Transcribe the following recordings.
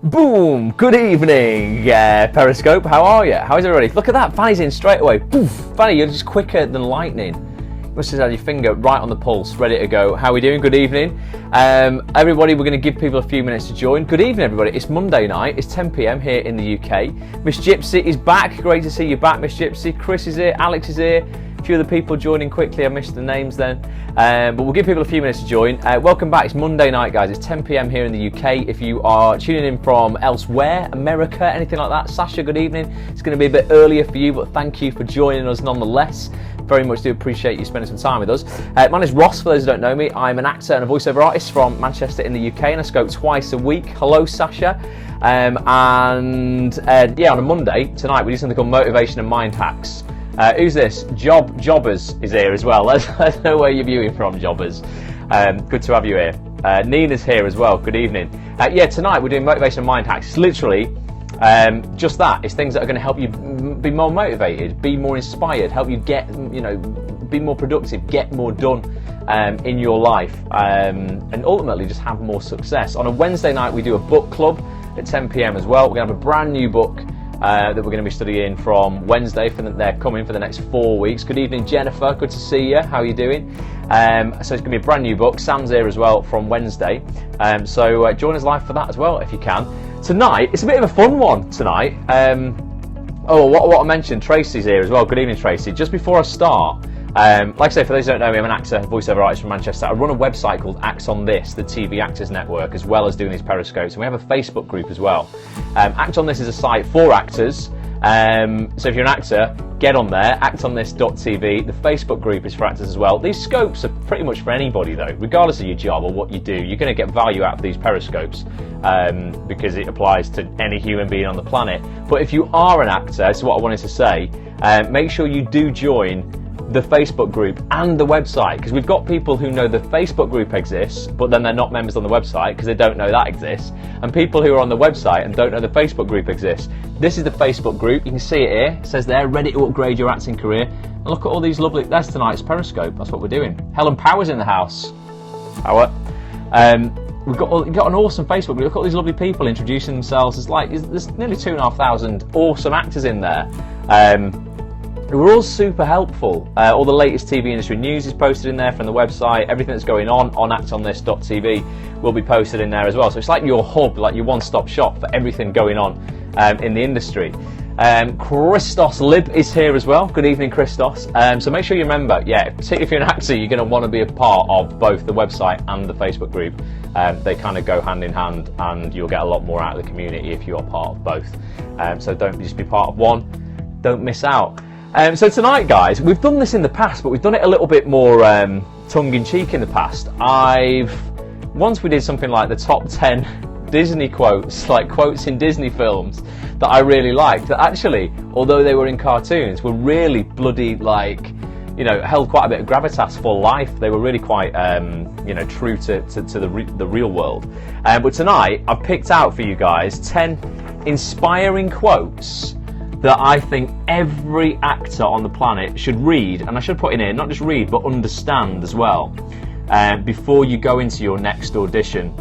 Boom! Good evening, Periscope. How are you? How is everybody? Look at that. Fanny's in straight away. Poof! Fanny, you're just quicker than lightning. You must have had your finger right on the pulse, ready to go. How are we doing? Good evening. Everybody, we're going to give people a few minutes to join. Good evening, everybody. It's Monday night. It's 10 p.m. here in the UK. Miss Gypsy is back. Great to see you back, Miss Gypsy. Chris is here. Alex is here. A few other people joining quickly. I missed the names then. But we'll give people a few minutes to join. Welcome back. It's Monday night, guys. It's 10 p.m. here in the UK. If you are tuning in from elsewhere, America, anything like that, Sasha, good evening. It's going to be a bit earlier for you, but thank you for joining us nonetheless. Very much do appreciate you spending some time with us. My name is Ross, for those who don't know me. I'm an actor and a voiceover artist from Manchester in the UK, and I scope twice a week. Hello, Sasha. On a Monday, tonight, we do something called Motivation and Mind Hacks. Who's this? Jobbers is here as well. Let's know where you're viewing from, Jobbers. Good to have you here. Nina's here as well. Good evening. Tonight we're doing Motivation and Mind Hacks. It's literally just that. It's things that are going to help you be more motivated, be more inspired, help you get, be more productive, get more done in your life, and ultimately just have more success. On a Wednesday night, we do a book club at 10 p.m. as well. We're going to have a brand new book that we're going to be studying from Wednesday. They're coming for the next 4 weeks. Good evening, Jennifer. Good to see you. How are you doing? So it's going to be a brand new book. Sam's here as well from Wednesday. So join us live for that as well if you can. Tonight, it's a bit of a fun one tonight. What I mentioned, Tracy's here as well. Good evening, Tracy. Just before I start, like I say, for those who don't know me, I'm an actor, voiceover artist from Manchester. I run a website called Acts on This, the TV Actors Network, as well as doing these Periscopes, and we have a Facebook group as well. Act on This is a site for actors, so if you're an actor, get on there, actonthis.tv. The Facebook group is for actors as well. These scopes are pretty much for anybody though, regardless of your job or what you do. You're going to get value out of these Periscopes because it applies to any human being on the planet. But if you are an actor, this is what I wanted to say, make sure you do join the Facebook group and the website, because we've got people who know the Facebook group exists but then they're not members on the website because they don't know that exists, and people who are on the website and don't know the Facebook group exists. This is the Facebook group. You can see it here. It says there, ready to upgrade your acting career. And look at all these lovely, that's tonight's Periscope. That's what we're doing. Helen Power's in the house. Power. We've got an awesome Facebook group. Look at all these lovely people introducing themselves. There's nearly 2,500 awesome actors in there. We're all super helpful. All the latest TV industry news is posted in there from the website. Everything that's going on actonthis.tv will be posted in there as well. So it's like your hub, like your one-stop shop for everything going on in the industry. Christos Lib is here as well. Good evening, Christos. So make sure you remember, particularly if you're an actor, you're going to want to be a part of both the website and the Facebook group. They kind of go hand in hand, and you'll get a lot more out of the community if you are part of both. So don't just be part of one, don't miss out. So tonight, guys, we've done this in the past, but we've done it a little bit more tongue-in-cheek in the past. Once we did something like the top 10 Disney quotes, like quotes in Disney films that I really liked, that actually, although they were in cartoons, were really bloody, held quite a bit of gravitas for life. They were really quite, true to the real world. But tonight, I've picked out for you guys 10 inspiring quotes that I think every actor on the planet should read, and I should put in here, not just read, but understand as well, before you go into your next audition.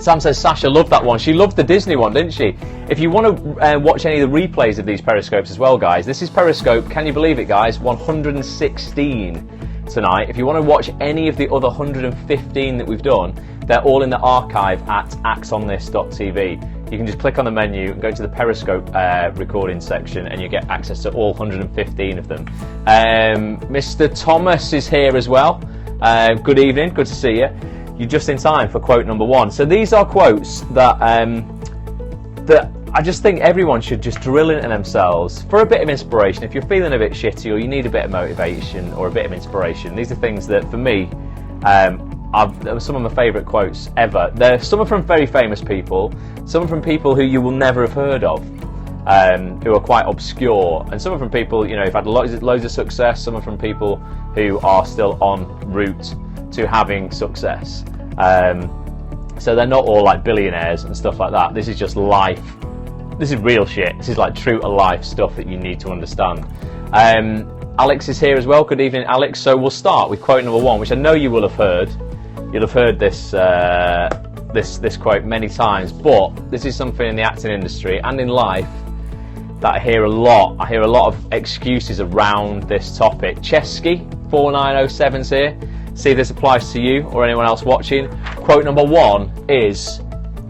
Sam says Sasha loved that one. She loved the Disney one, didn't she? If you want to watch any of the replays of these Periscopes as well, guys, this is Periscope, can you believe it, guys, 116 tonight. If you want to watch any of the other 115 that we've done, they're all in the archive at actonthis.tv. You can just click on the menu and go to the Periscope recording section, and you get access to all 115 of them. Mr. Thomas is here as well. Good evening, good to see you. You're just in time for quote number one. So these are quotes that I just think everyone should just drill into themselves for a bit of inspiration. If you're feeling a bit shitty or you need a bit of motivation or a bit of inspiration, these are things that, for me, are some of my favourite quotes ever. Some are from very famous people, some are from people who you will never have heard of, who are quite obscure, and some are from people who've had loads of success. Some are from people who are still en route to having success. So they're not all like billionaires and stuff like that. This is just life. This is real shit. This is like true to life stuff that you need to understand. Alex is here as well. Good evening, Alex. So we'll start with quote number one, which I know you will have heard. You'll have heard this this quote many times, but this is something in the acting industry and in life that I hear a lot. I hear a lot of excuses around this topic. Chesky4907's here. See if this applies to you or anyone else watching. Quote number 1 is,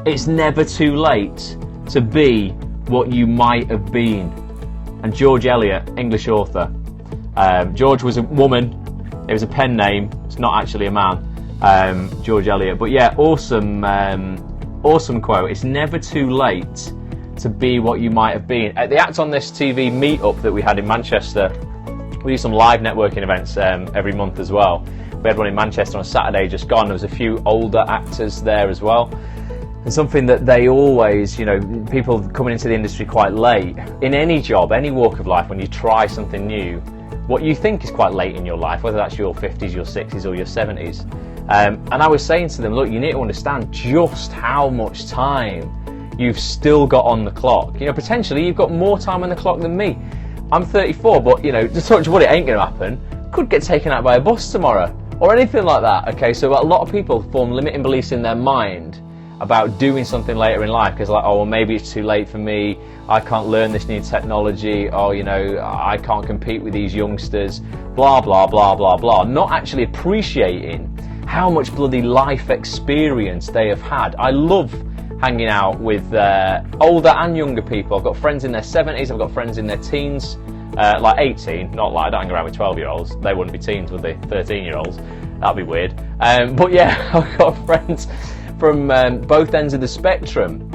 "It's never too late to be what you might have been." And George Eliot, English author. George was a woman. It was a pen name. It's not actually a man. George Eliot. But yeah, awesome quote. It's never too late to be what you might have been. At the Act on This TV meetup that we had in Manchester, we do some live networking events every month as well. We had one in Manchester on a Saturday just gone. There was a few older actors there as well. And something that they always, people coming into the industry quite late, in any job, any walk of life, when you try something new, what you think is quite late in your life, whether that's your 50s, your 60s or your 70s. And I was saying to them, look, you need to understand just how much time you've still got on the clock. Potentially you've got more time on the clock than me. I'm 34, but just touch wood, it ain't going to happen. Could get taken out by a bus tomorrow or anything like that. Okay, so a lot of people form limiting beliefs in their mind about doing something later in life because oh, well, maybe it's too late for me, I can't learn this new technology, or I can't compete with these youngsters, blah blah blah blah blah, not actually appreciating how much bloody life experience they have had. I love hanging out with older and younger people. I've got friends in their 70s, I've got friends in their teens, like 18, not like I don't hang around with 12-year-olds, they wouldn't be teens, would they? 13-year-olds, that'd be weird. But yeah, I've got friends from both ends of the spectrum,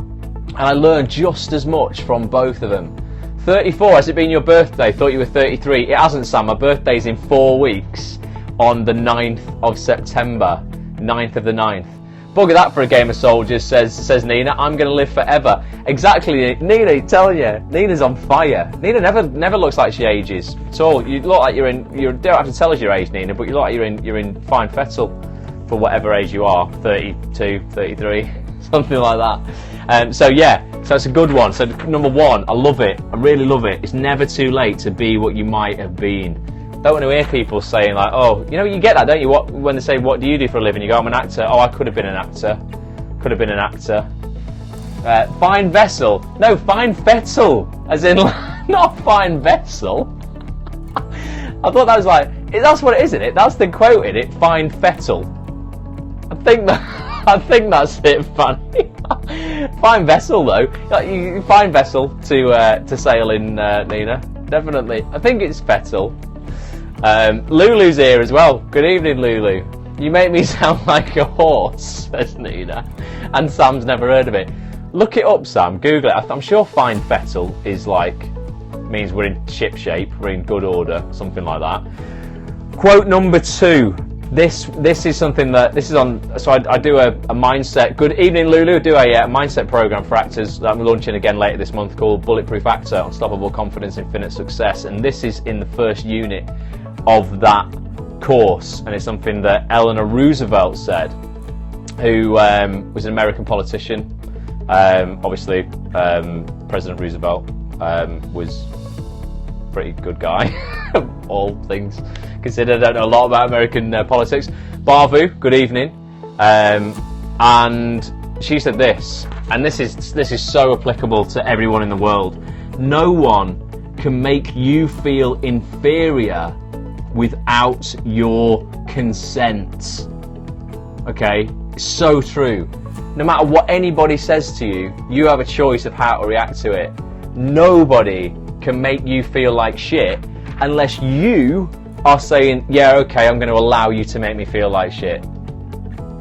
and I learned just as much from both of them. 34, has it been your birthday? Thought you were 33. It hasn't, Sam. My birthday's in 4 weeks on the 9th of September. 9th of the 9th. Bugger that for a game of soldiers, says Nina. I'm going to live forever. Exactly, Nina, I'm telling you. Nina's on fire. Nina never looks like she ages at all. You look like you don't have to tell us your age, Nina, but you look like you're in fine fettle for whatever age you are, 32, 33, something like that. So it's a good one. So number 1, I love it. I really love it. It's never too late to be what you might have been. Don't want to hear people saying like, oh, you get that, don't you? When they say, what do you do for a living? You go, I'm an actor. Oh, I could have been an actor. Could have been an actor. Fine vessel. No, fine fettle. As in, not fine vessel. I thought that was like, that's what it is, isn't it? That's the quote in it, fine fettle. I think that's it, funny. Fine vessel though. Fine vessel to sail in, Nina. Definitely. I think it's fettle. Lulu's here as well. Good evening, Lulu. You make me sound like a horse, says Nina. And Sam's never heard of it. Look it up, Sam. Google it. I'm sure fine fettle is means we're in ship shape, we're in good order, something like that. Quote number 2. This is something that this is on. So I do a mindset. Good evening, Lulu. I do a mindset program for actors that I'm launching again later this month called Bulletproof Actor: Unstoppable Confidence, Infinite Success. And this is in the first unit of that course, and it's something that Eleanor Roosevelt said, who was an American politician. Obviously, President Roosevelt was a pretty good guy, all things considered. I don't know a lot about American politics. Barvu, good evening. And she said this, and this is so applicable to everyone in the world. No one can make you feel inferior without your consent. Okay, it's so true. No matter what anybody says to you, you have a choice of how to react to it. Nobody can make you feel like shit unless you are saying, yeah, okay, I'm going to allow you to make me feel like shit.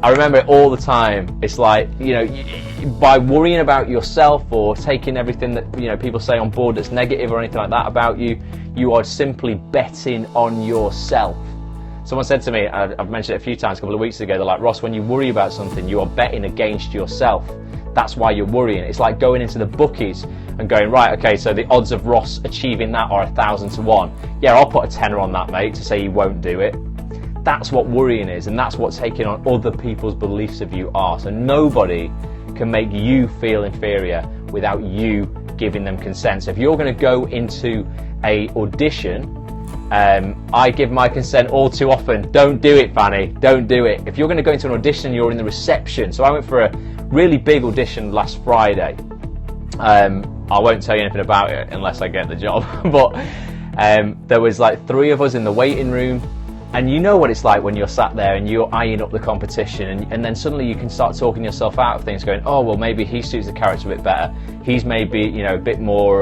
I remember it all the time. It's like, by worrying about yourself or taking everything that people say on board that's negative or anything like that about you, you are simply betting on yourself. Someone said to me, I've mentioned it a few times a couple of weeks ago, they're like, Ross, when you worry about something, you are betting against yourself. That's why you're worrying. It's like going into the bookies and going, right, okay, so the odds of Ross achieving that are 1,000 to 1. Yeah, I'll put a tenner on that, mate, to say he won't do it. That's what worrying is, and that's what taking on other people's beliefs of you are. So nobody can make you feel inferior without you giving them consent. So if you're going to go into a audition, I give my consent all too often. Don't do it, Fanny. Don't do it. If you're going to go into an audition, you're in the reception. So I went for a Really big audition last Friday. I won't tell you anything about it unless I get the job, but there was like 3 of us in the waiting room, and you know what it's like when you're sat there and you're eyeing up the competition, and then suddenly you can start talking yourself out of things, going, oh well, maybe he suits the character a bit better, he's maybe, you know, a bit more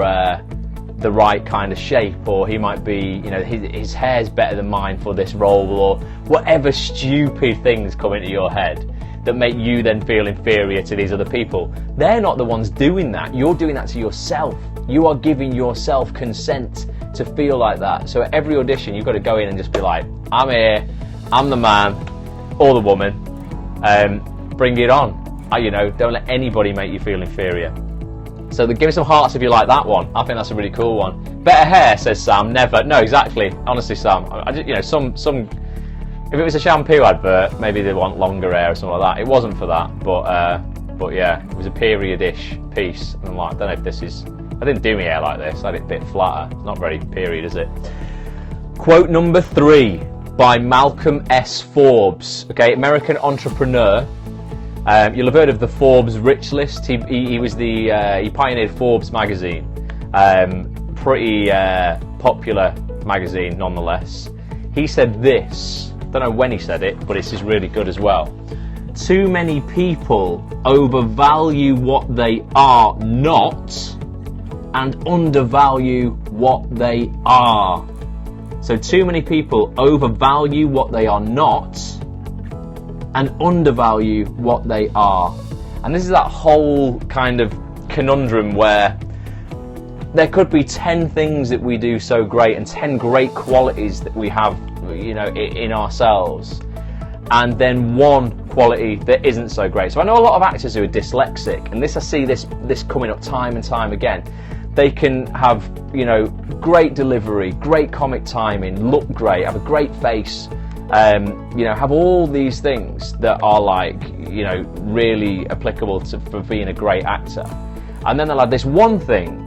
the right kind of shape, or he might be, you know, his hair's better than mine for this role, or whatever stupid things come into your head that make you then feel inferior to these other people. They're not the ones doing that. You're doing that to yourself. You are giving yourself consent to feel like that. So at every audition, you've got to go in and just be like, I'm here, I'm the man or the woman, bring it on. You know, don't let anybody make you feel inferior. So give me some hearts if you like that one. I think that's a really cool one. Better hair, says Sam. Never. No, exactly. Honestly, Sam. I just, you know, some. If it was a shampoo advert, maybe they want longer hair or something like that. It wasn't for that, but yeah, it was a period-ish piece. And I'm like, I don't know if this is. I didn't do my hair like this. I had it a bit flatter. It's not very period, is it? Quote number 3 by Malcolm S. Forbes. Okay, American entrepreneur. You'll have heard of the Forbes Rich List. He was he pioneered Forbes magazine. Pretty popular magazine, nonetheless. He said this. Don't know when he said it, but this is really good as well. Too many people overvalue what they are not and undervalue what they are. So too many people overvalue what they are not and undervalue what they are. And this is that whole kind of conundrum where there could be 10 things that we do so great and 10 great qualities that we have, you know, in ourselves, and then one quality that isn't so great. So I know a lot of actors who are dyslexic, and I see this coming up time and time again. They can have, you know, great delivery, great comic timing, look great, have a great face, you know, have all these things that are like, you know, really applicable for being a great actor. And then they'll have this one thing,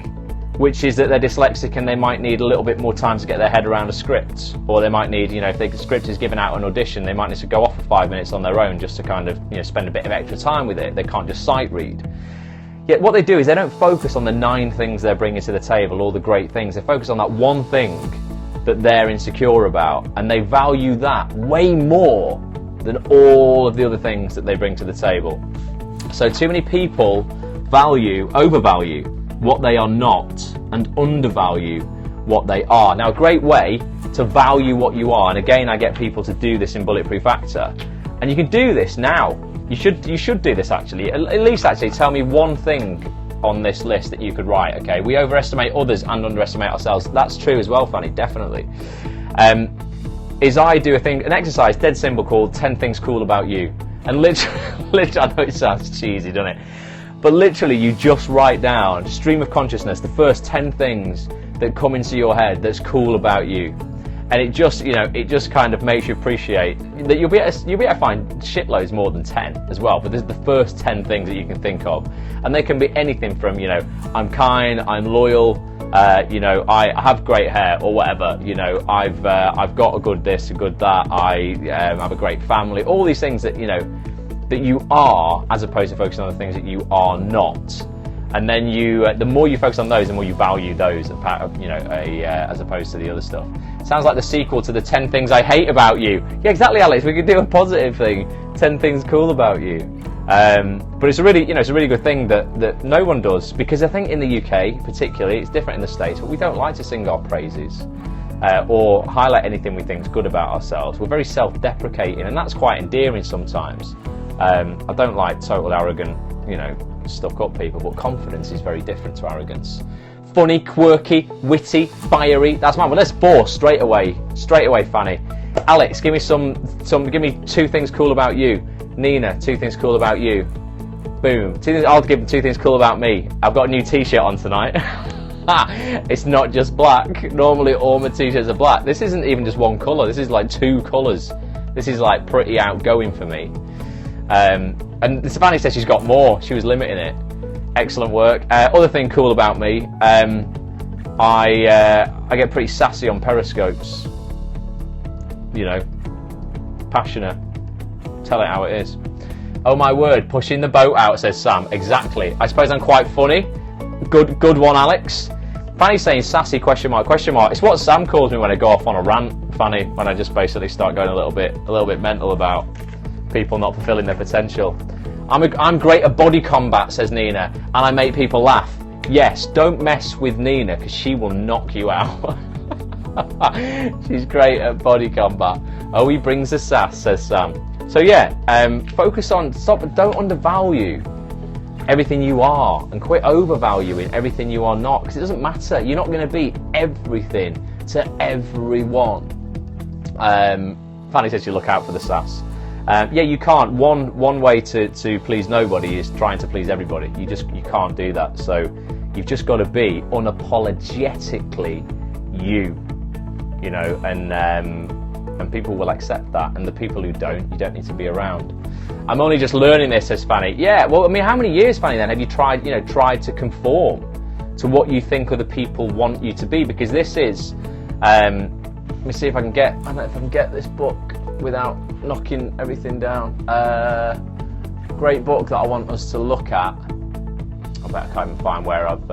which is that they're dyslexic and they might need a little bit more time to get their head around a script, or they might need, you know, if the script is given out an audition, they might need to go off for 5 minutes on their own just to kind of, you know, spend a bit of extra time with it. They can't just sight read. Yet what they do is they don't focus on the 9 things they're bringing to the table, all the great things. They focus on that one thing that they're insecure about, and they value that way more than all of the other things that they bring to the table. So too many people overvalue what they are not and undervalue what they are. Now, a great way to value what you are, and again I get people to do this in Bulletproof Actor, and you can do this now. You should do this actually. At least actually tell me one thing on this list that you could write. Okay, we overestimate others and underestimate ourselves. That's true as well, Fanny, definitely. Is I do an exercise dead simple called 10 Things Cool About You. And literally, I know it sounds cheesy, doesn't it? But literally you just write down, stream of consciousness, the first 10 things that come into your head that's cool about you. And it just, you know, it just kind of makes you appreciate that you'll be able to find shitloads more than 10 as well. But this is the first 10 things that you can think of, and they can be anything from, you know, I'm kind, I'm loyal, you know, I have great hair, or whatever. You know, I've got a good this, a good that. I have a great family. All these things that, you know, that you are, as opposed to focusing on the things that you are not. And then the more you focus on those, the more you value those, you know, as opposed to the other stuff. Sounds like the sequel to the 10 Things I Hate About You. Yeah, exactly, Alex. We could do a positive thing. 10 Things Cool About You. But it's a really, you know, it's a really good thing that no one does, because I think in the UK, particularly, it's different in the States, but we don't like to sing our praises or highlight anything we think is good about ourselves. We're very self-deprecating, and that's quite endearing sometimes. I don't like total arrogant, you know, stuck-up people, but confidence is very different to arrogance. Funny, quirky, witty, fiery. That's mine. Well, let's bore straight away, Fanny. Alex, give me give me 2 things cool about you. Nina, 2 things cool about you. Boom. I'll give them 2 things cool about me. I've got a new t-shirt on tonight. It's not just black. Normally all my t-shirts are black. This isn't even just one colour. This is like 2 colours. This is like pretty outgoing for me. And Fanny says she's got more. She was limiting it. Excellent work. Other thing cool about me, I get pretty sassy on Periscopes. You know, passionate. Tell it how it is. Oh my word, pushing the boat out, says Sam. Exactly. I suppose I'm quite funny. Good one, Alex. Fanny's saying sassy, question mark. It's what Sam calls me when I go off on a rant, Fanny, when I just basically start going a little bit mental about people not fulfilling their potential. I'm great at body combat, says Nina, and I make people laugh. Yes, don't mess with Nina, because she will knock you out. She's great at body combat. Oh, he brings the sass, says Sam. So yeah, focus on, don't undervalue everything you are, and quit overvaluing everything you are not, because it doesn't matter. You're not going to be everything to everyone. Fanny says you look out for the sass. Yeah, you can't. One way to please nobody is trying to please everybody. You can't do that. So you've just got to be unapologetically you know, and people will accept that. And the people who don't, you don't need to be around. I'm only just learning this, says Fanny. Yeah, well, I mean, how many years, Fanny, then have you tried to conform to what you think other people want you to be? Because this is, let me see if I don't know if I can get this book without knocking everything down. Great book that I want us to look at. I bet I can't even find where I've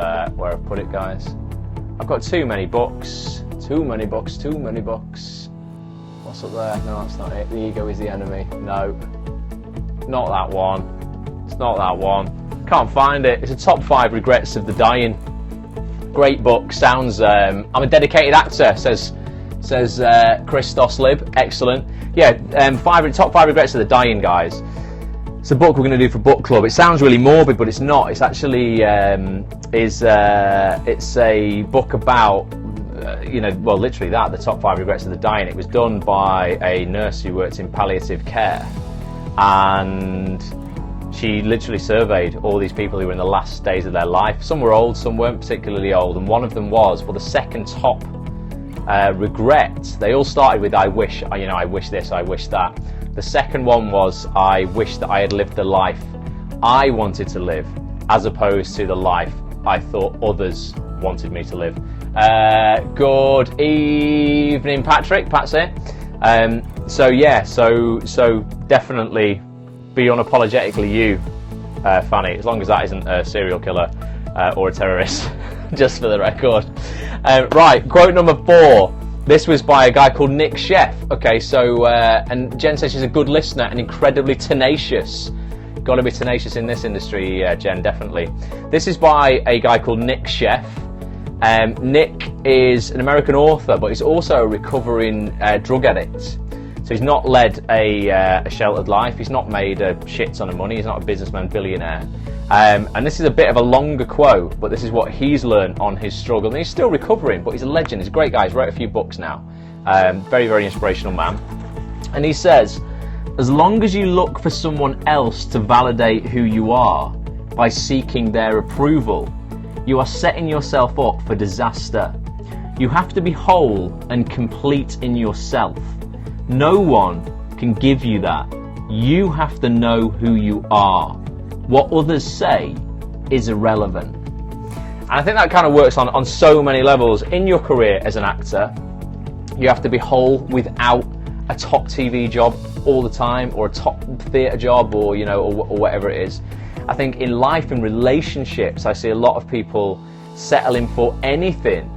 put it, guys. I've got too many books. Too many books. What's up there? No, that's not it. The ego is the enemy. No, not that one. It's not that one. Can't find it. It's a top 5 regrets of the dying. Great book. Sounds. I'm a dedicated actor, says Christos Lib. Excellent. Yeah, top 5 regrets of the dying, guys. It's a book we're going to do for book club. It sounds really morbid, but it's not. It's actually it's a book about well, literally that, the top 5 regrets of the dying. It was done by a nurse who worked in palliative care, and she literally surveyed all these people who were in the last days of their life. Some were old, some weren't particularly old, and one of them was, well, the second top regret. They all started with I wish this, I wish that. The second one was I wish that I had lived the life I wanted to live, as opposed to the life I thought others wanted me to live. Good evening, Patrick. Pat's here. So yeah, so definitely be unapologetically you, Fanny, as long as that isn't a serial killer or a terrorist, just for the record. Right, quote number 4. This was by a guy called Nick Sheff. Okay, so and Jen says she's a good listener and incredibly tenacious. Got to be tenacious in this industry, Jen, definitely. This is by a guy called Nick Sheff. Nick is an American author, but he's also a recovering drug addict. So he's not led a sheltered life. He's not made a shit ton of money. He's not a businessman, billionaire. And this is a bit of a longer quote, but this is what he's learned on his struggle. And he's still recovering, but he's a legend. He's a great guy. He's wrote a few books now. Very, very inspirational man. And he says, as long as you look for someone else to validate who you are by seeking their approval, you are setting yourself up for disaster. You have to be whole and complete in yourself. No one can give you that. You have to know who you are. What others say is irrelevant. And I think that kind of works on so many levels. In your career as an actor, you have to be whole without a top TV job all the time, or a top theatre job, or whatever it is. I think in life and relationships, I see a lot of people settling for anything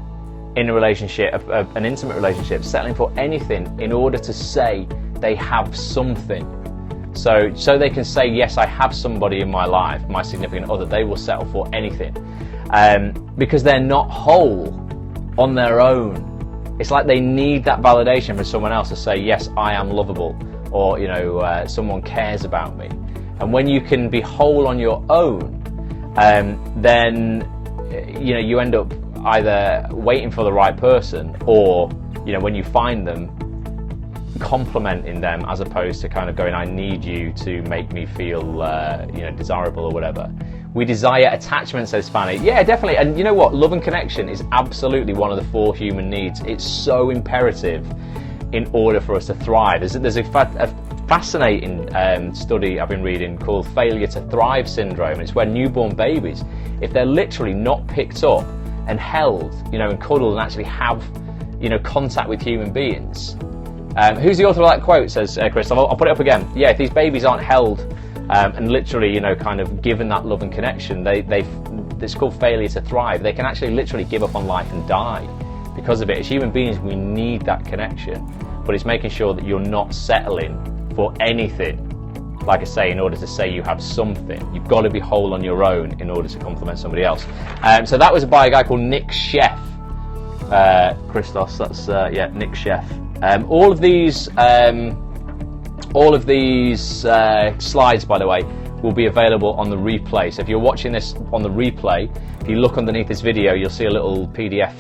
in a relationship, an intimate relationship, settling for anything in order to say they have something. So they can say, yes, I have somebody in my life, my significant other. They will settle for anything because they're not whole on their own. It's like they need that validation from someone else to say, yes, I am lovable, or someone cares about me. And when you can be whole on your own, then you end up either waiting for the right person, or when you find them, complimenting them, as opposed to kind of going, I need you to make me feel desirable or whatever. We desire attachment, says Fanny. Yeah, definitely. And you know what? Love and connection is absolutely one of the 4 human needs. It's so imperative in order for us to thrive. There's a fascinating study I've been reading called failure to thrive syndrome. And it's where newborn babies, if they're literally not picked up and held, and cuddled and actually have, contact with human beings. Who's the author of that quote, says Chris? I'll put it up again. Yeah, if these babies aren't held and literally, you know, kind of given that love and connection, it's called failure to thrive. They can actually literally give up on life and die because of it. As human beings, we need that connection, but it's making sure that you're not settling for anything. Like I say, in order to say you have something, you've got to be whole on your own in order to complement somebody else. So that was by a guy called Nick Sheff. Christos, that's Nick Sheff. All of these slides, by the way, will be available on the replay. So if you're watching this on the replay, if you look underneath this video, you'll see a little PDF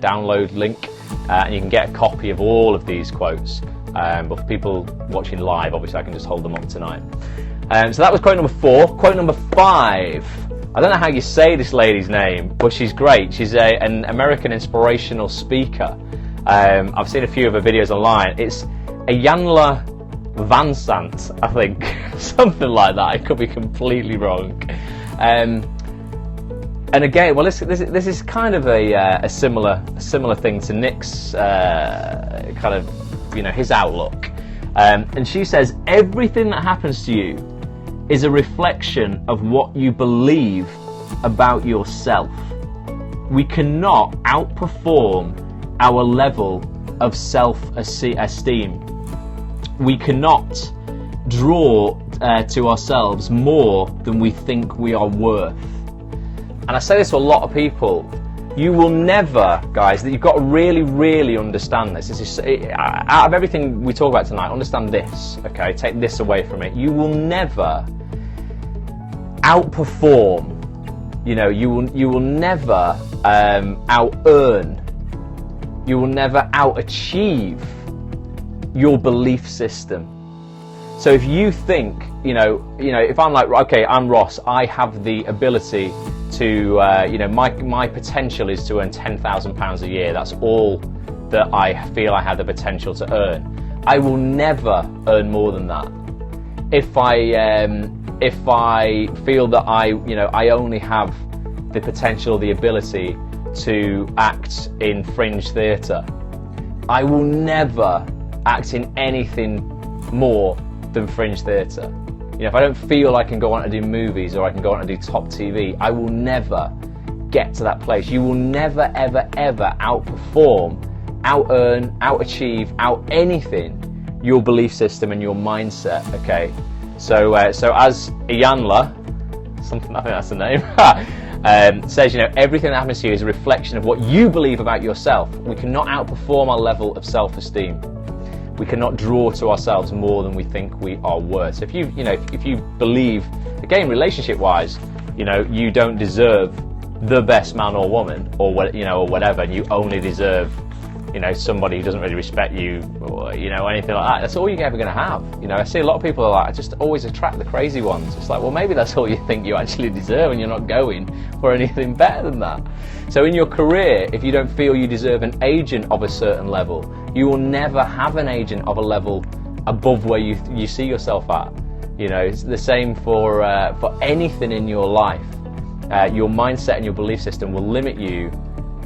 download link, and you can get a copy of all of these quotes. But for people watching live, obviously I can just hold them up tonight. So that was quote number 4. Quote number 5. I don't know how you say this lady's name, but she's great. She's an American inspirational speaker. I've seen a few of her videos online. It's Ayanla Vansant, I think, something like that. I could be completely wrong. And again, well, this is kind of a similar thing to Nick's kind of, you know, his outlook. And she says, everything that happens to you is a reflection of what you believe about yourself. We cannot outperform our level of self-esteem. We cannot draw to ourselves more than we think we are worth. And I say this to a lot of people. You will never, guys, that you've got to really, really understand this. Out of everything we talk about tonight, understand this, okay? Take this away from it. You will never outperform, you know, you will never out-earn, you will never out-achieve your belief system. So if you think, you know, if I'm like, okay, I'm Ross, I have the ability to, you know, my potential is to earn £10,000 a year. That's all that I feel I have the potential to earn. I will never earn more than that. If I feel that I only have the potential, the ability to act in fringe theatre, I will never act in anything more than fringe theatre. You know, if I don't feel I can go on to do movies or I can go on to do top TV, I will never get to that place. You will never, ever, ever outperform, out-earn, out-achieve, out-anything your belief system and your mindset, okay? So as Ayanla, something, I think that's the name, says, you know, everything that happens to you is a reflection of what you believe about yourself. We cannot outperform our level of self-esteem. We cannot draw to ourselves more than we think we are worth. So if you believe, again, relationship-wise, you know, you don't deserve the best man or woman, or whatever, and you only deserve, you know, somebody who doesn't really respect you, or, you know, anything like that. That's all you're ever going to have. You know, I see a lot of people are like, I just always attract the crazy ones. It's like, well, maybe that's all you think you actually deserve, and you're not going for anything better than that. So in your career, if you don't feel you deserve an agent of a certain level, you will never have an agent of a level above where you see yourself at. You know, it's the same for anything in your life. Your mindset and your belief system will limit you,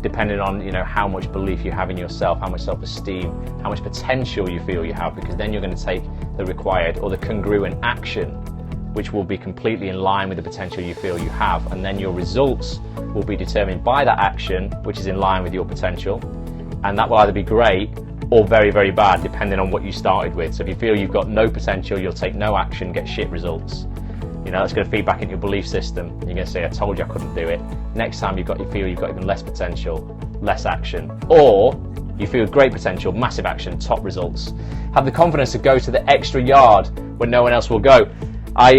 depending on, you know, how much belief you have in yourself, how much self-esteem, how much potential you feel you have, because then you're going to take the required or the congruent action, which will be completely in line with the potential you feel you have, and then your results will be determined by that action, which is in line with your potential, and that will either be great or very, very bad, depending on what you started with. So if you feel you've got no potential, you'll take no action, get shit results. You know, that's going to feed back into your belief system. You're going to say, I told you I couldn't do it. Next time you feel you've got even less potential, less action. Or you feel great potential, massive action, top results. Have the confidence to go to the extra yard when no one else will go. I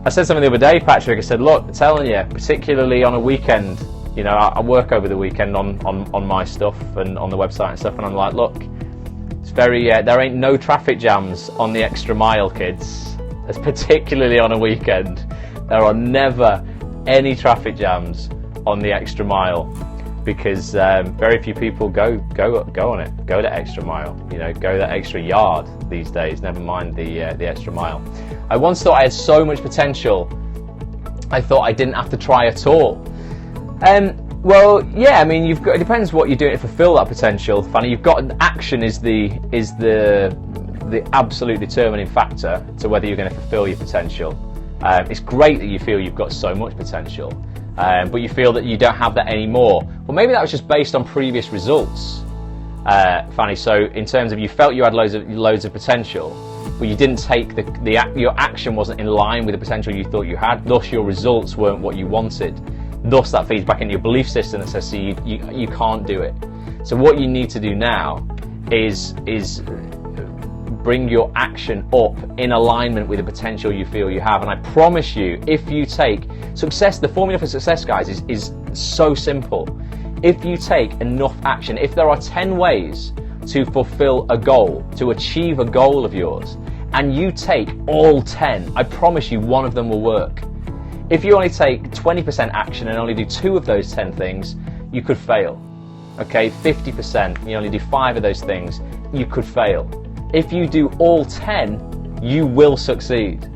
said something the other day, Patrick. I said, look, I'm telling you, particularly on a weekend, you know, I work over the weekend on my stuff and on the website and stuff, and I'm like, look, it's very, there ain't no traffic jams on the extra mile, kids. Particularly on a weekend, there are never any traffic jams on the extra mile, because very few people go on it, go the extra mile, you know, go that extra yard these days, never mind the extra mile. I once thought I had so much potential, I thought I didn't have to try at all. Well, yeah, I mean, it depends what you're doing to fulfill that potential, Fanny. You've got action is the absolute determining factor to whether you're going to fulfill your potential. It's great that you feel you've got so much potential, but you feel that you don't have that anymore. Well, maybe that was just based on previous results, Fanny. So in terms of you felt you had loads of potential, but you didn't take your action wasn't in line with the potential you thought you had. Thus, your results weren't what you wanted. Thus, that feeds back into your belief system that says, see, you can't do it. So what you need to do now is bring your action up in alignment with the potential you feel you have. And I promise you, if you take success, the formula for success, guys, is so simple. If you take enough action, if there are 10 ways to fulfill a goal, to achieve a goal of yours, and you take all 10, I promise you one of them will work. If you only take 20% action and only do 2 of those 10 things, you could fail. Okay, 50%, you only do 5 of those things, you could fail. If you do all 10, you will succeed.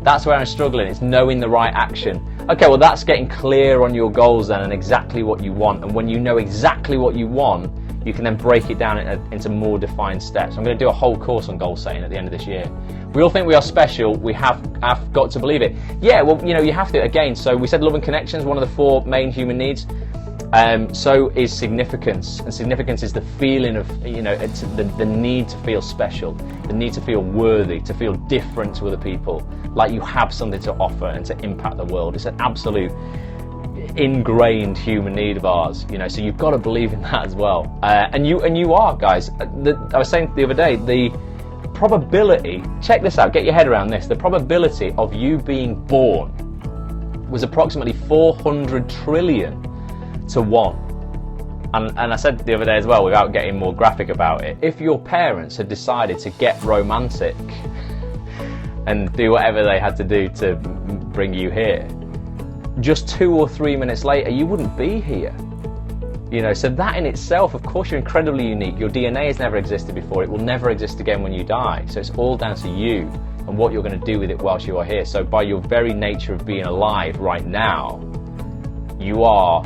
That's where I'm struggling, it's knowing the right action. Okay, well that's getting clear on your goals then and exactly what you want. And when you know exactly what you want, you can then break it down into more defined steps. I'm going to do a whole course on goal setting at the end of this year. We all think we are special, we have got to believe it. Yeah, well, you know, you have to, again, so we said love and connection is one of the 4 main human needs. So is significance, and significance is the feeling of, you know, it's the need to feel special, the need to feel worthy, to feel different to other people, like you have something to offer and to impact the world. It's an absolute ingrained human need of ours, you know, so you've got to believe in that as well. And you are, guys. I was saying the other day, the probability, check this out, get your head around this, the probability of you being born was approximately 400 trillion to 1. And I said the other day as well, without getting more graphic about it, if your parents had decided to get romantic and do whatever they had to do to bring you here, just 2 or 3 minutes later you wouldn't be here. You know, so that in itself, of course, you're incredibly unique. Your DNA has never existed before. It will never exist again when you die. So it's all down to you and what you're going to do with it whilst you are here. So by your very nature of being alive right now, you are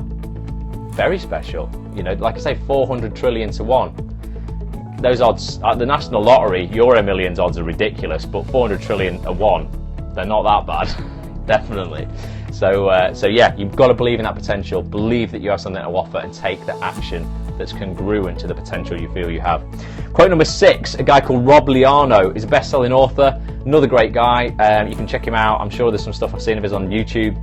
very special. You know, like I say, 400 trillion to 1. Those odds at the national lottery, your millions odds are ridiculous, but 400 trillion to 1, they're not that bad. Definitely. So yeah, you've got to believe in that potential, believe that you have something to offer, and take the action that's congruent to the potential you feel you have. Quote number 6, a guy called Rob Liano is a best-selling author, another great guy. You can check him out. I'm sure there's some stuff I've seen of his on YouTube.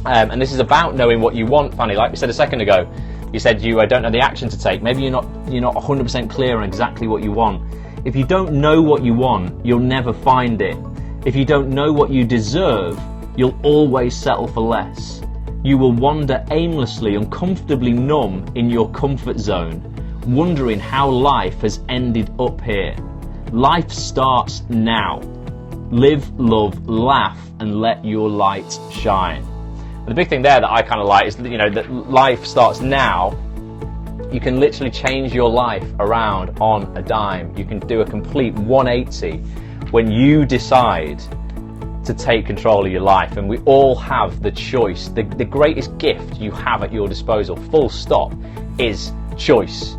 And this is about knowing what you want, Fanny. Like we said a second ago, you said you don't know the action to take. Maybe you're not 100% clear on exactly what you want. If you don't know what you want, you'll never find it. If you don't know what you deserve, you'll always settle for less. You will wander aimlessly, uncomfortably numb in your comfort zone, wondering how life has ended up here. Life starts now. Live, love, laugh, and let your light shine. And the big thing there that I kind of like is, you know, that life starts now. You can literally change your life around on a dime. You can do a complete 180 when you decide to take control of your life. And we all have the choice. The greatest gift you have at your disposal, full stop, is choice.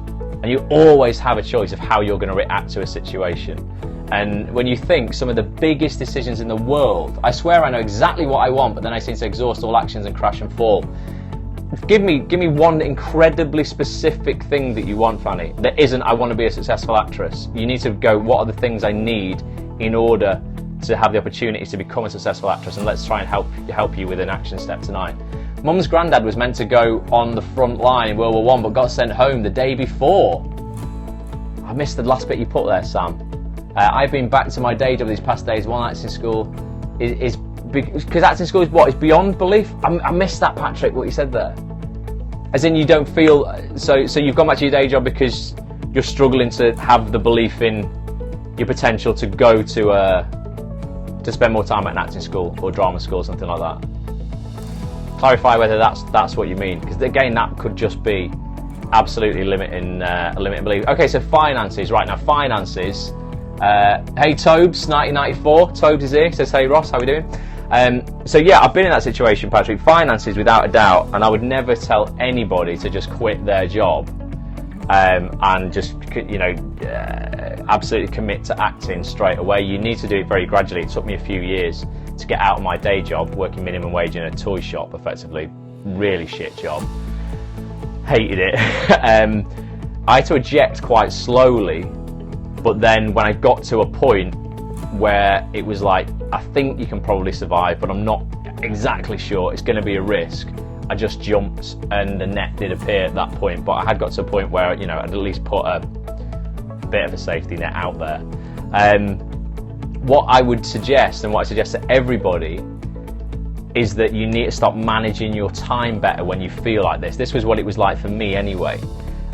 And you always have a choice of how you're going to react to a situation. And when you think some of the biggest decisions in the world, I swear I know exactly what I want, but then I seem to exhaust all actions and crash and fall. Give me one incredibly specific thing that you want, Fanny, that isn't, I want to be a successful actress. You need to go, what are the things I need in order to have the opportunity to become a successful actress? And let's try and help you with an action step tonight. Mum's granddad was meant to go on the front line in World War I, but got sent home the day before. I missed the last bit you put there, Sam. I've been back to my day job these past days while acting school because acting school is what? It's beyond belief. I missed that, Patrick, what you said there. As in, you don't feel, so you've gone back to your day job because you're struggling to have the belief in your potential to go to spend more time at an acting school or drama school or something like that. Clarify whether that's what you mean, because again, that could just be absolutely limiting belief. Okay, so finances, right now, finances. Hey Tobes, 1994, Tobes is here, says hey Ross, how we doing? So yeah, I've been in that situation, Patrick. Finances, without a doubt, and I would never tell anybody to just quit their job and just, you know, absolutely commit to acting straight away. You need to do it very gradually. It took me a few years to get out of my day job, working minimum wage in a toy shop, effectively, really shit job. Hated it. I had to eject quite slowly, but then when I got to a point where it was like, I think you can probably survive, but I'm not exactly sure, it's going to be a risk, I just jumped and the net did appear at that point. But I had got to a point where, you know, I'd at least put a bit of a safety net out there. What I would suggest, and what I suggest to everybody, is that you need to stop managing your time better when you feel like this. This was what it was like for me anyway.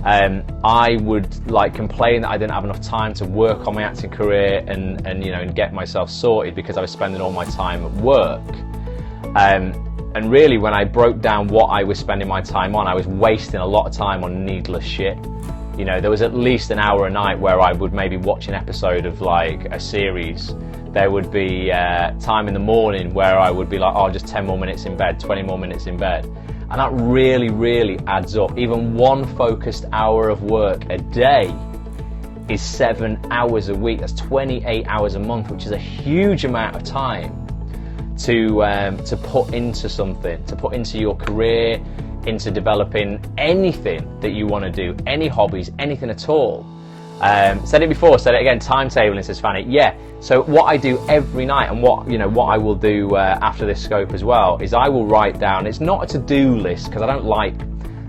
I would like complain that I didn't have enough time to work on my acting career and you know, and get myself sorted because I was spending all my time at work. And really, when I broke down what I was spending my time on, I was wasting a lot of time on needless shit. You know, there was at least an hour a night where I would maybe watch an episode of like a series. There would be time in the morning where I would be like, oh, just 10 more minutes in bed, 20 more minutes in bed. And that really, really adds up. Even one focused hour of work a day is 7 hours a week. That's 28 hours a month, which is a huge amount of time to put into something, to put into your career, into developing anything that you want to do, any hobbies, anything at all. Said it before, said it again, timetabling, says Fanny. Yeah, so what I do every night, and what I will do after this scope as well, is I will write down, it's not a to-do list, because I don't like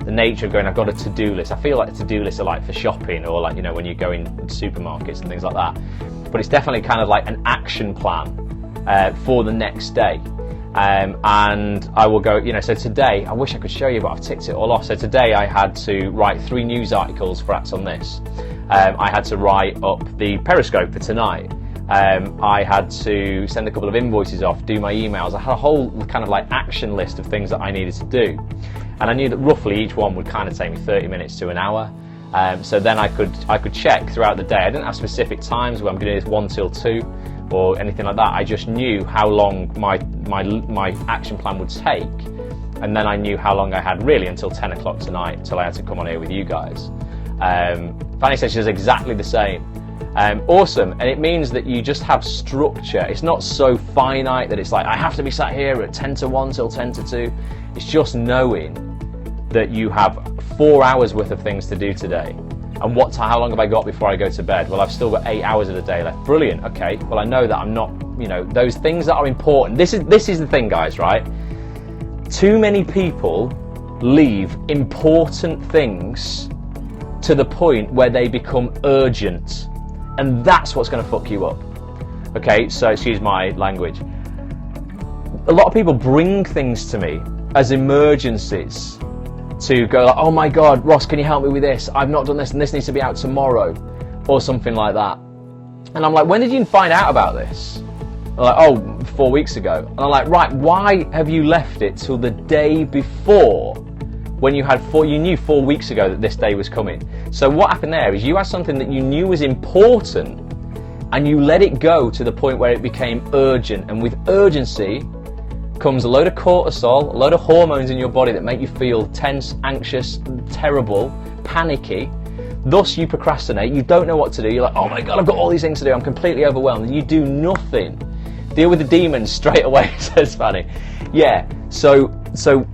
the nature of going, I've got a to-do list. I feel like the to-do lists are like for shopping, or like, you know, when you go in supermarkets and things like that. But it's definitely kind of like an action plan for the next day. And I will go, you know, so today, I wish I could show you, but I've ticked it all off. So today I had to write 3 news articles for Acts on This. I had to write up the Periscope for tonight. I had to send a couple of invoices off, do my emails. I had a whole kind of like action list of things that I needed to do. And I knew that roughly each one would kind of take me 30 minutes to an hour. So then I could check throughout the day. I didn't have specific times where I'm going to do this 1 till 2 or anything like that. I just knew how long my action plan would take. And then I knew how long I had really until 10 o'clock tonight, until I had to come on here with you guys. Fanny says she does exactly the same. Awesome, and it means that you just have structure. It's not so finite that it's like, I have to be sat here at 10 to 1 till 10 to 2. It's just knowing that you have 4 hours worth of things to do today. And how long have I got before I go to bed? Well, I've still got 8 hours of the day left. Brilliant, okay. Well, I know that I'm not, you know, those things that are important. This is the thing, guys, right? Too many people leave important things to the point where they become urgent. And that's what's going to fuck you up. Okay, so excuse my language. A lot of people bring things to me as emergencies to go like, oh my God, Ross, can you help me with this? I've not done this and this needs to be out tomorrow, or something like that. And I'm like, when did you find out about this? They're like, oh, 4 weeks ago. And I'm like, right, why have you left it till the day before, when you knew 4 weeks ago that this day was coming? So what happened there is you had something that you knew was important and you let it go to the point where it became urgent. And with urgency comes a load of cortisol, a load of hormones in your body that make you feel tense, anxious, terrible, panicky. Thus you procrastinate, you don't know what to do. You're like, oh my God, I've got all these things to do. I'm completely overwhelmed. And you do nothing. Deal with the demons straight away, says Fanny. Yeah, so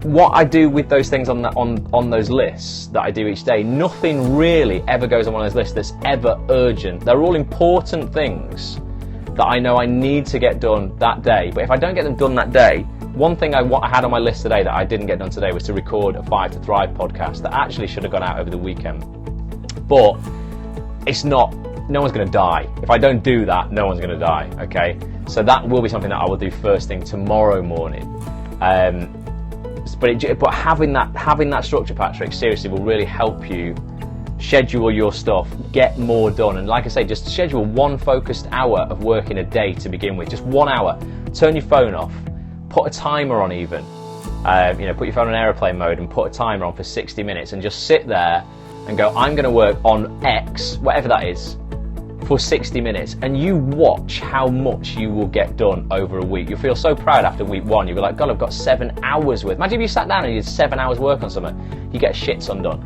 what I do with those things on those lists that I do each day, nothing really ever goes on one of those lists that's ever urgent. They're all important things that I know I need to get done that day. But if I don't get them done that day, one thing I had on my list today that I didn't get done today was to record a 5 to Thrive podcast that actually should have gone out over the weekend. But it's not, no one's going to die. If I don't do that, no one's going to die, okay? So that will be something that I will do first thing tomorrow morning. But having that structure, Patrick, seriously will really help you schedule your stuff, get more done. And like I say, just schedule 1 focused hour of work in a day to begin with. Just 1 hour. Turn your phone off. Put a timer on even. Put your phone on airplane mode and put a timer on for 60 minutes and just sit there and go, I'm going to work on X, whatever that is, for 60 minutes. And you watch how much you will get done over a week. You'll feel so proud after week 1. You'll be like, God, I've got 7 hours worth. Imagine if you sat down and you did 7 hours work on something. You get shit ton done.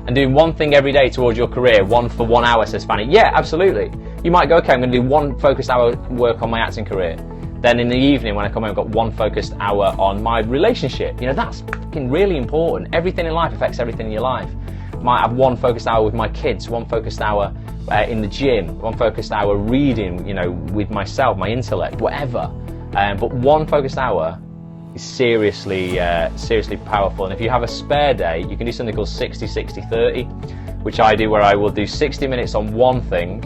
And doing one thing every day towards your career, 1 for 1 hour, says Fanny. Yeah, absolutely. You might go, okay, I'm going to do 1 focused hour work on my acting career. Then in the evening when I come home, I've got 1 focused hour on my relationship. You know, that's fucking really important. Everything in life affects everything in your life. Might have 1 focused hour with my kids, 1 focused hour in the gym, 1 focused hour reading, you know, with myself, my intellect, whatever. But 1 focused hour is seriously powerful. And if you have a spare day, you can do something called 60-60-30, which I do, where I will do 60 minutes on one thing.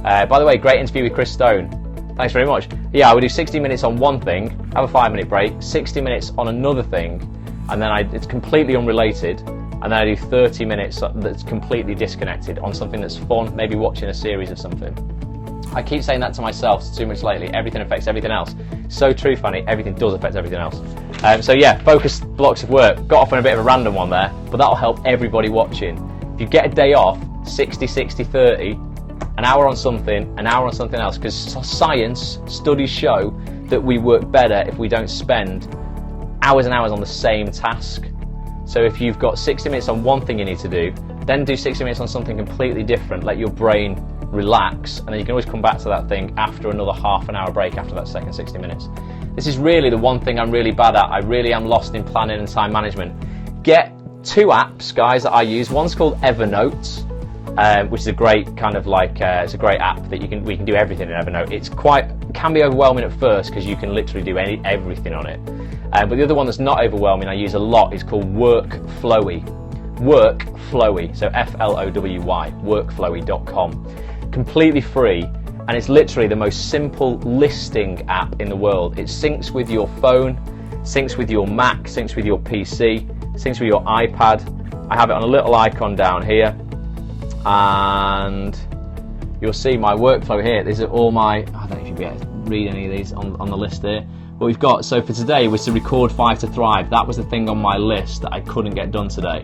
By the way, great interview with Chris Stone. Thanks very much. Yeah, I would do 60 minutes on one thing, have a 5-minute break, 60 minutes on another thing, and then it's completely unrelated. And then I do 30 minutes that's completely disconnected on something that's fun, maybe watching a series of something. I keep saying that to myself too much lately. Everything affects everything else. So true, Fanny. Everything does affect everything else. So yeah, focused blocks of work. Got off on a bit of a random one there, but that'll help everybody watching. If you get a day off, 60-60-30, an hour on something, an hour on something else, because science, studies show that we work better if we don't spend hours and hours on the same task. So if you've got 60 minutes on one thing you need to do, then do 60 minutes on something completely different, let your brain relax, and then you can always come back to that thing after another half an hour break after that second 60 minutes. This is really the one thing I'm really bad at. I really am lost in planning and time management. Get 2 apps, guys, that I use. One's called Evernote, which is a great kind of like, it's a great app that we can do everything in Evernote. It can be overwhelming at first because you can literally do everything on it. But the other one that's not overwhelming, I use a lot, is called Workflowy. Workflowy, so Flowy, workflowy.com. Completely free, and it's literally the most simple listing app in the world. It syncs with your phone, syncs with your Mac, syncs with your PC, syncs with your iPad. I have it on a little icon down here, and you'll see my workflow here. These are all my, I don't know if you'll be able to read any of these on the list here. But we've got, so for today was to record 5 to Thrive. That was the thing on my list that I couldn't get done today.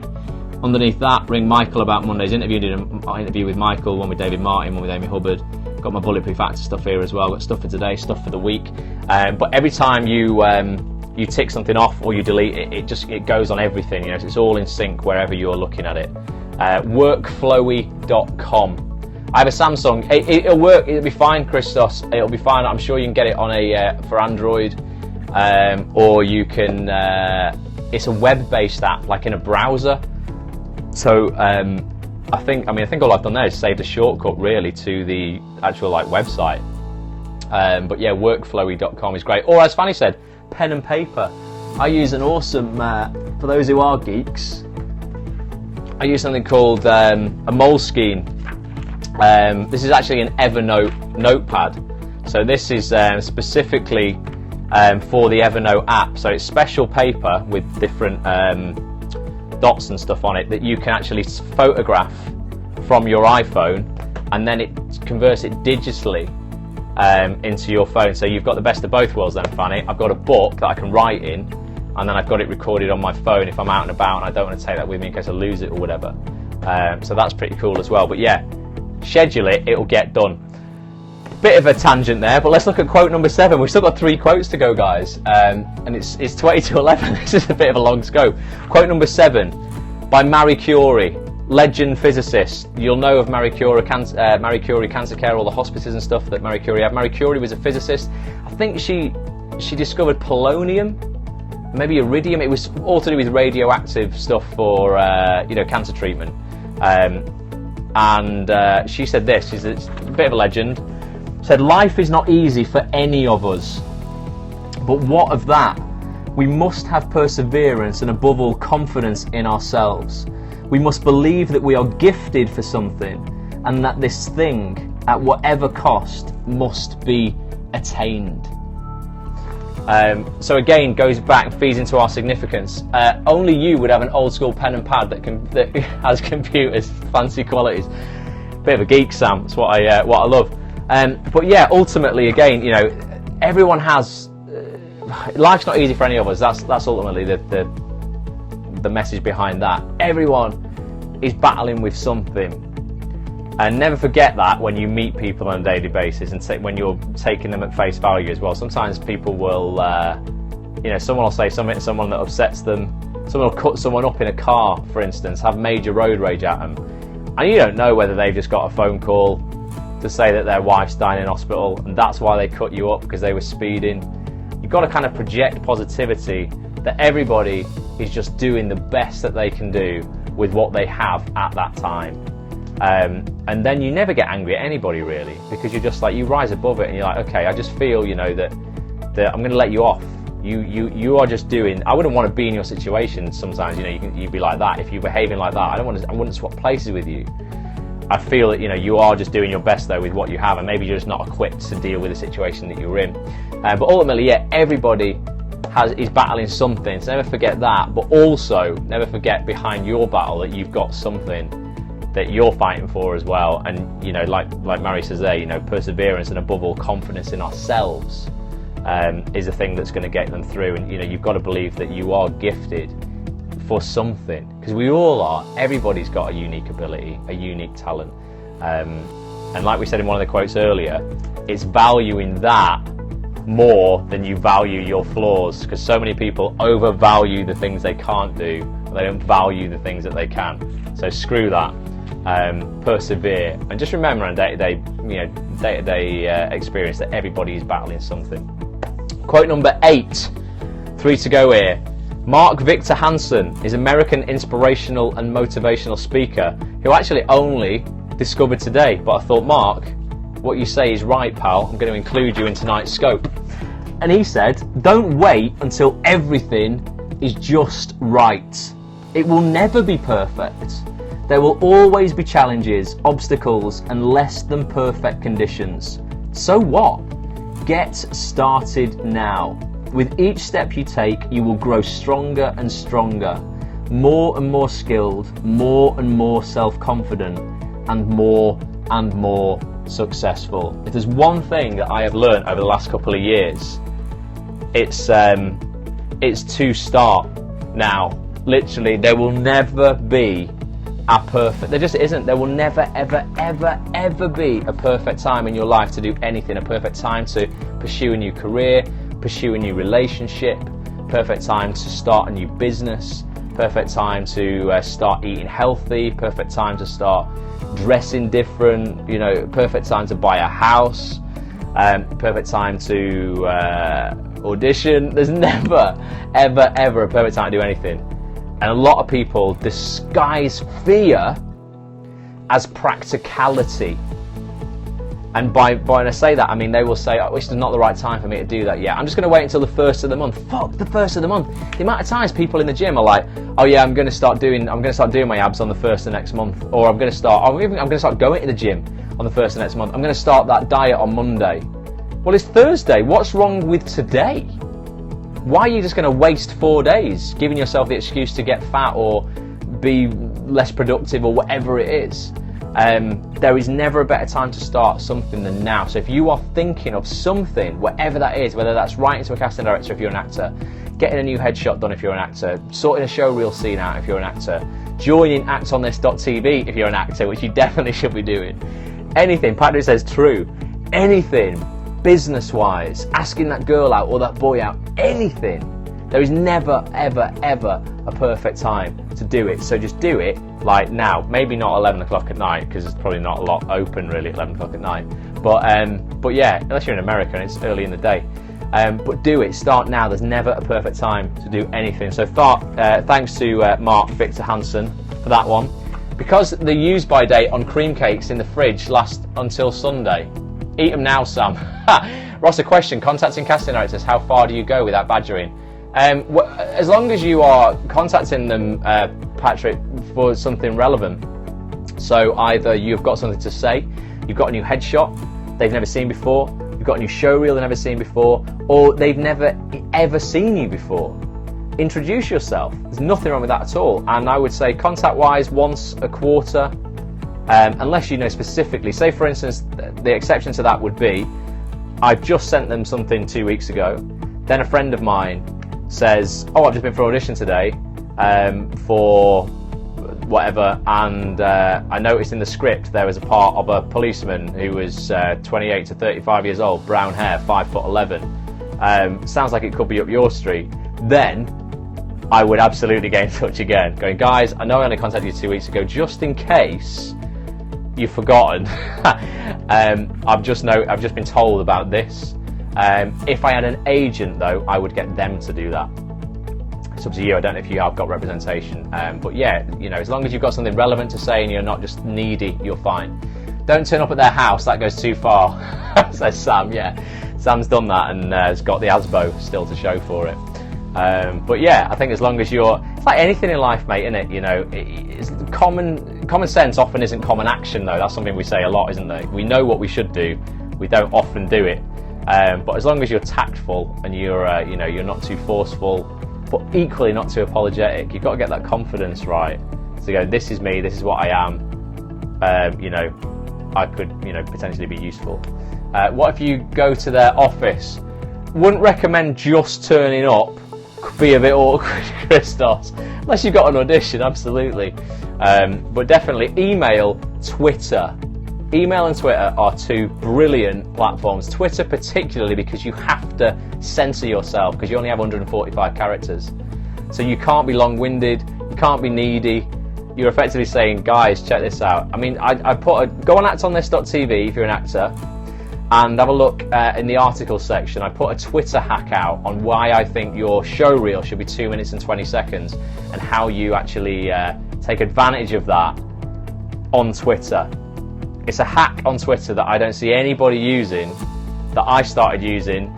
Underneath that, ring Michael about Monday's interview. Did an interview with Michael, one with David Martin, one with Amy Hubbard. Got my Bulletproof Actor stuff here as well. Got stuff for today, stuff for the week. But every time you tick something off or you delete it, it goes on everything. You know, so it's all in sync wherever you're looking at it. Workflowy.com. I have a Samsung. It'll work. It'll be fine, Christos. It'll be fine. I'm sure you can get it on for Android, or you can. It's a web-based app, like in a browser. So I think all I've done there is saved a shortcut really to the actual like website. But yeah, workflowy.com is great. Or as Fanny said, pen and paper. I use an awesome, for those who are geeks, I use something called a Moleskine. This is actually an Evernote notepad. So this is specifically for the Evernote app. So it's special paper with different dots and stuff on it that you can actually photograph from your iPhone, and then it converts it digitally into your phone. So you've got the best of both worlds then, Fanny. I've got a book that I can write in, and then I've got it recorded on my phone if I'm out and about and I don't want to take that with me in case I lose it or whatever. So that's pretty cool as well. But yeah, schedule it, it'll get done. Bit of a tangent there, but let's look at quote number 7. We've still got 3 quotes to go, guys, and it's 20 to 11. This is a bit of a long scope. Quote number 7 by Marie Curie, legend physicist. You'll know of Marie Curie cancer care, all the hospices and stuff that Marie Curie had. Marie Curie was a physicist. I think she discovered polonium, maybe iridium. It was all to do with radioactive stuff for cancer treatment. And she said this. She's a bit of a legend. Said, life is not easy for any of us, but what of that? We must have perseverance and above all confidence in ourselves. We must believe that we are gifted for something and that this thing, at whatever cost, must be attained. So again, goes back and feeds into our significance. Only you would have an old school pen and pad that has computers, fancy qualities. Bit of a geek, Sam. That's what I love. But yeah, ultimately, again, everyone has. Life's not easy for any of us. That's ultimately the message behind that. Everyone is battling with something, and never forget that when you meet people on a daily basis, and when you're taking them at face value as well. Sometimes people will, someone will say something to someone that upsets them. Someone will cut someone up in a car, for instance, have major road rage at them, and you don't know whether they've just got a phone call to to say that their wife's dying in hospital and that's why they cut you up because they were speeding. You've got to kind of project positivity that everybody is just doing the best that they can do with what they have at that time. And then you never get angry at anybody really, because you're just like, you rise above it and you're like, okay, I just feel, you know, that I'm going to let you off. You are just doing. I wouldn't want to be in your situation sometimes. You know, you'd be like that if you're behaving like that. I wouldn't swap places with you. I feel that, you know, you are just doing your best though with what you have, and maybe you're just not equipped to deal with the situation that you're in. But ultimately, yeah, everybody is battling something. So never forget that. But also never forget behind your battle that you've got something that you're fighting for as well. And you know, like Mary says there, you know, perseverance and above all confidence in ourselves is the thing that's going to get them through. And you know, you've got to believe that you are gifted for something, because we all are. Everybody's got a unique ability, a unique talent, and like we said in one of the quotes earlier, it's valuing that more than you value your flaws, because so many people overvalue the things they can't do, they don't value the things that they can. So screw that. Persevere, and just remember on day-to-day experience that everybody is battling something. Quote number 8, 3 to go here. Mark Victor Hansen is American inspirational and motivational speaker who actually only discovered today, but I thought, Mark, what you say is right, pal. I'm going to include you in tonight's scope. And he said, don't wait until everything is just right. It will never be perfect. There will always be challenges, obstacles, and less than perfect conditions. So what? Get started now. With each step you take, you will grow stronger and stronger, more and more skilled, more and more self-confident, and more successful. If there's one thing that I have learned over the last couple of years, it's to start now. Literally, there will never be a perfect, there just isn't. There will never, ever be a perfect time in your life to do anything, a perfect time to pursue a new career, pursue a new relationship, perfect time to start a new business, perfect time to start eating healthy, perfect time to start dressing different, you know, perfect time to buy a house, perfect time to audition. There's never, ever a perfect time to do anything. And a lot of people disguise fear as practicality. And by when I say that, I mean they will say, oh, this is not the right time for me to do that yet. I'm just going to wait until the 1st of the month. Fuck the 1st of the month. The amount of times people in the gym are like, oh yeah, I'm going to start doing my abs on the 1st of next month, or I'm going to start going to the gym on the 1st of next month. I'm going to start that diet on Monday. Well, it's Thursday. What's wrong with today? Why are you just going to waste 4 days giving yourself the excuse to get fat or be less productive or whatever it is? There is never a better time to start something than now. So if you are thinking of something, whatever that is, whether that's writing to a casting director if you're an actor, getting a new headshot done if you're an actor, sorting a showreel scene out if you're an actor, joining actonthis.tv if you're an actor, which you definitely should be doing. Anything, Patrick says true, anything, business-wise, asking that girl out or that boy out, anything. There is never, ever a perfect time to do it. So just do it like now. Maybe not 11 o'clock at night, because there's probably not a lot open really at 11 o'clock at night. But yeah, unless you're in America and it's early in the day. But do it. Start now. There's never a perfect time to do anything. So thanks to Mark Victor Hansen for that one. Because the use-by date on cream cakes in the fridge lasts until Sunday. Eat them now, Sam. Ross, a question. Contacting casting directors, how far do you go without badgering? As long as you are contacting them, Patrick, for something relevant. So either you've got something to say, you've got a new headshot they've never seen before, you've got a new showreel they've never seen before, or they've never ever seen you before. Introduce yourself. There's nothing wrong with that at all. And I would say contact-wise, once a quarter, unless you know specifically. Say, for instance, the exception to that would be, I've just sent them something 2 weeks ago, then a friend of mine says, oh, I've just been for an audition today for whatever, and I noticed in the script there was a part of a policeman who was 28 to 35 years old, brown hair, 5'11". Sounds like it could be up your street. Then I would absolutely get in touch again, going, guys, I know I only contacted you 2 weeks ago, just in case you've forgotten. I've just been told about this. If I had an agent though, I would get them to do that. It's up to you. I don't know if you have got representation, but yeah, you know, as long as you've got something relevant to say and you're not just needy, you're fine. Don't turn up at their house, that goes too far, says Sam. Yeah, Sam's done that and has got the ASBO still to show for it. But yeah, I think as long as it's like anything in life, mate, isn't it? You know, it's common sense often isn't common action though. That's something we say a lot, isn't it? We know what we should do, we don't often do it. But as long as you're tactful and you're, you know, you're not too forceful, but equally not too apologetic, you've got to get that confidence right. So go, this is me, this is what I am. You know, I could, you know, potentially be useful. What if you go to their office? Wouldn't recommend just turning up. Could be a bit awkward, Christos, unless you've got an audition, absolutely. But definitely email, Twitter. Email and Twitter are two brilliant platforms. Twitter particularly because you have to censor yourself because you only have 145 characters. So you can't be long-winded, you can't be needy. You're effectively saying, guys, check this out. I mean, I go on actonthis.tv if you're an actor and have a look in the article section. I put a Twitter hack out on why I think your show reel should be 2 minutes and 20 seconds and how you actually take advantage of that on Twitter. It's a hack on Twitter that I don't see anybody using, that I started using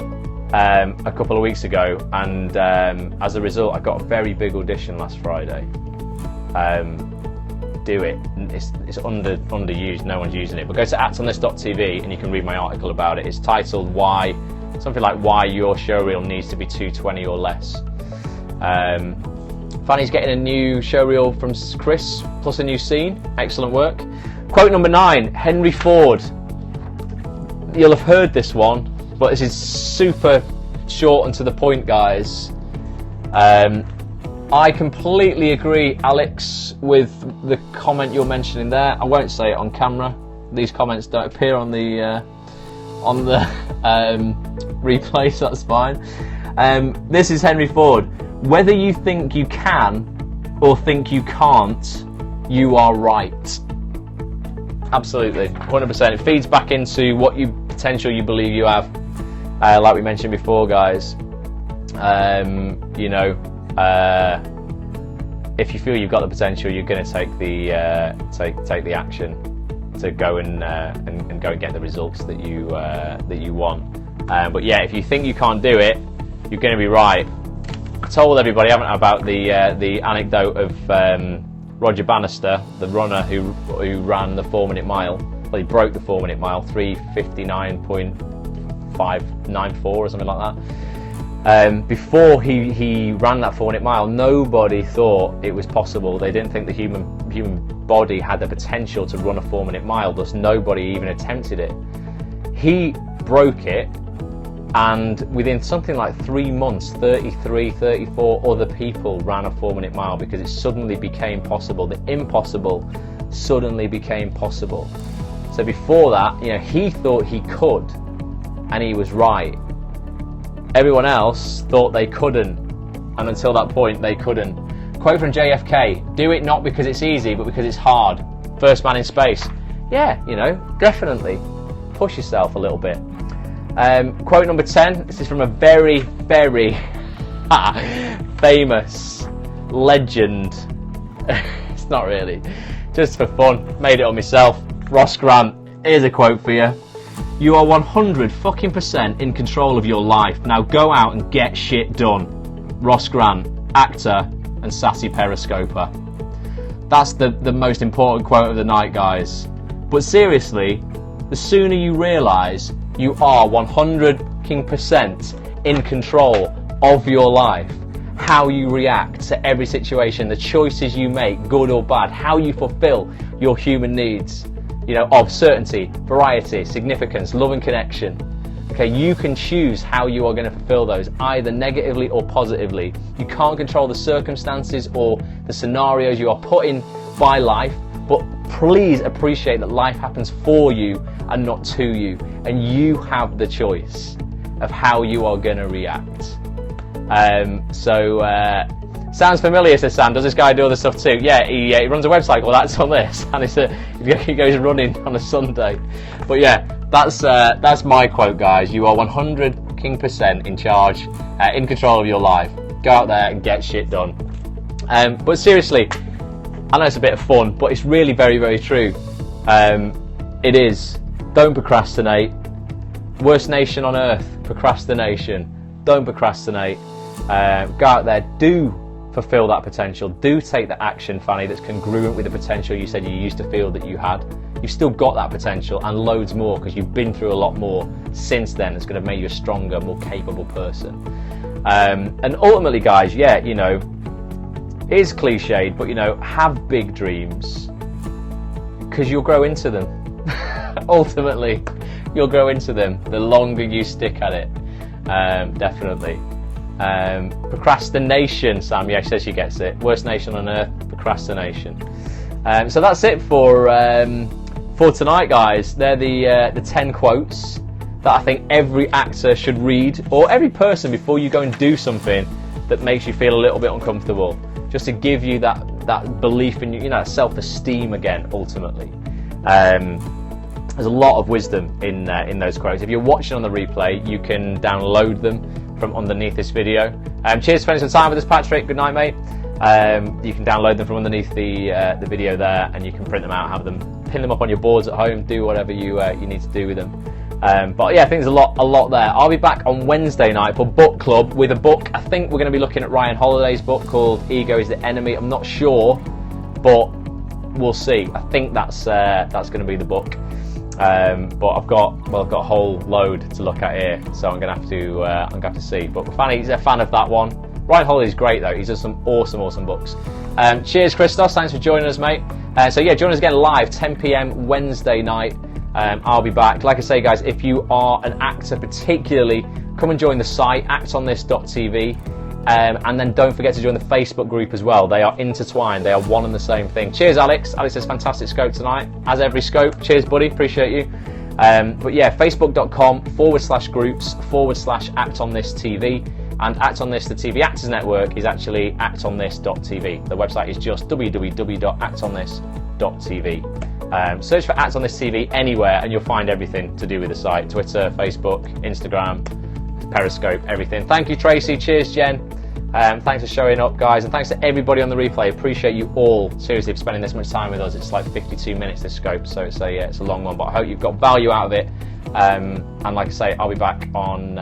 a couple of weeks ago, and as a result I got a very big audition last Friday. Do it. It's underused, no one's using it. But go to actonthis.tv and you can read my article about it. It's titled something like why your show reel needs to be 2:20 or less. Fanny's getting a new show reel from Chris, plus a new scene. Excellent work. Quote number 9, Henry Ford. You'll have heard this one, but this is super short and to the point, guys. I completely agree, Alex, with the comment you're mentioning there. I won't say it on camera. These comments don't appear on the replay, so that's fine. This is Henry Ford. Whether you think you can or think you can't, you are right. Absolutely, 100%. It feeds back into what potential you believe you have. Like we mentioned before, guys. You know, if you feel you've got the potential, you're going to take the action to go and go and get the results that you want. But yeah, if you think you can't do it, you're going to be right. I told everybody, haven't I, about the anecdote of Roger Bannister, the runner who ran the 4-minute mile. Well, he broke the 4-minute mile, 3:59.594 or something like that. Before he ran that 4-minute mile, nobody thought it was possible. They didn't think the human body had the potential to run a 4-minute mile, thus nobody even attempted it. He broke it, and within something like 3 months, 33, 34 other people ran a 4-minute mile because it suddenly became possible. The impossible suddenly became possible. So before that, you know, he thought he could, and he was right. Everyone else thought they couldn't, and until that point they couldn't. Quote from JFK, do it not because it's easy, but because it's hard. First man in space. Yeah, you know, definitely. Push yourself a little bit. Quote number 10, this is from a very, very famous legend. It's not really, just for fun, made it on myself. Ross Grant, here's a quote for you. You are 100% in control of your life. Now go out and get shit done. Ross Grant, actor and sassy periscoper. That's the most important quote of the night, guys. But seriously, the sooner you realise you are 100% in control of your life, how you react to every situation, the choices you make, good or bad, how you fulfill your human needs, you know, of certainty, variety, significance, love and connection. Okay, you can choose how you are going to fulfill those, either negatively or positively. You can't control the circumstances or the scenarios you are put in by life, but please appreciate that life happens for you and not to you, and you have the choice of how you are going to react. So Sounds familiar, says Sam. Does this guy do other stuff too? Yeah, he runs a website called That's on This, and he goes running on a Sunday. But yeah, that's my quote, guys. You are 100% in charge, in control of your life. Go out there and get shit done. But seriously, I know it's a bit of fun, but it's really very, very true. It is. Don't procrastinate. Worst nation on earth, procrastination. Don't procrastinate. Go out there, do fulfill that potential. Do take the action, Fanny, that's congruent with the potential you said you used to feel that you had. You've still got that potential and loads more, because you've been through a lot more since then. It's going to make you a stronger, more capable person. And ultimately, guys, yeah, you know, it is cliched, but, you know, have big dreams, because you'll grow into them. Ultimately, you'll grow into them the longer you stick at it. Definitely. Procrastination, Sam, yeah, she says she gets it. Worst nation on earth, procrastination. So that's it for tonight, guys. They're the 10 quotes that I think every actor should read, or every person, before you go and do something that makes you feel a little bit uncomfortable, just to give you that belief in you know, self-esteem again, ultimately. There's a lot of wisdom in those quotes. If you're watching on the replay, you can download them from underneath this video. Cheers for spending some time with us, Patrick. Good night, mate. You can download them from underneath the video there, and you can print them out, have them, pin them up on your boards at home, do whatever you need to do with them. But yeah, I think there's a lot there. I'll be back on Wednesday night for book club with a book. I think we're going to be looking at Ryan Holiday's book called Ego is the Enemy. I'm not sure, but we'll see. I think that's going to be the book. But I've got a whole load to look at here, so I'm gonna have to see. But Fanny's a fan of that one. Ryan Holiday's great though. He's done some awesome books. Cheers, Christos. Thanks for joining us, mate. So yeah, join us again live 10 p.m. Wednesday night. I'll be back. Like I say, guys, if you are an actor particularly, come and join the site actonthis.tv. And then don't forget to join the Facebook group as well. They are intertwined. They are one and the same thing. Cheers, Alex. Alex says fantastic scope tonight, as every scope. Cheers, buddy. Appreciate you. But yeah, facebook.com/groups/actonthistv. And Act On This, the TV Actors Network, is actually actonthis.tv. The website is just www.actonthis.tv. Search for Act On This TV anywhere and you'll find everything to do with the site. Twitter, Facebook, Instagram, Periscope, everything. Thank you, Tracy. Cheers, Jen. Thanks for showing up, guys, and thanks to everybody on the replay. Appreciate you all, seriously, for spending this much time with us. It's like 52 minutes, this scope, so it's a long one, but I hope you've got value out of it. And like I say, I'll be back on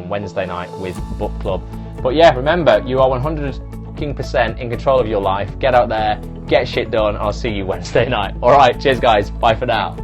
Wednesday night with book club. But yeah, remember, you are 100% in control of your life. Get out there, get shit done. I'll see you Wednesday night. All right, cheers, guys. Bye for now.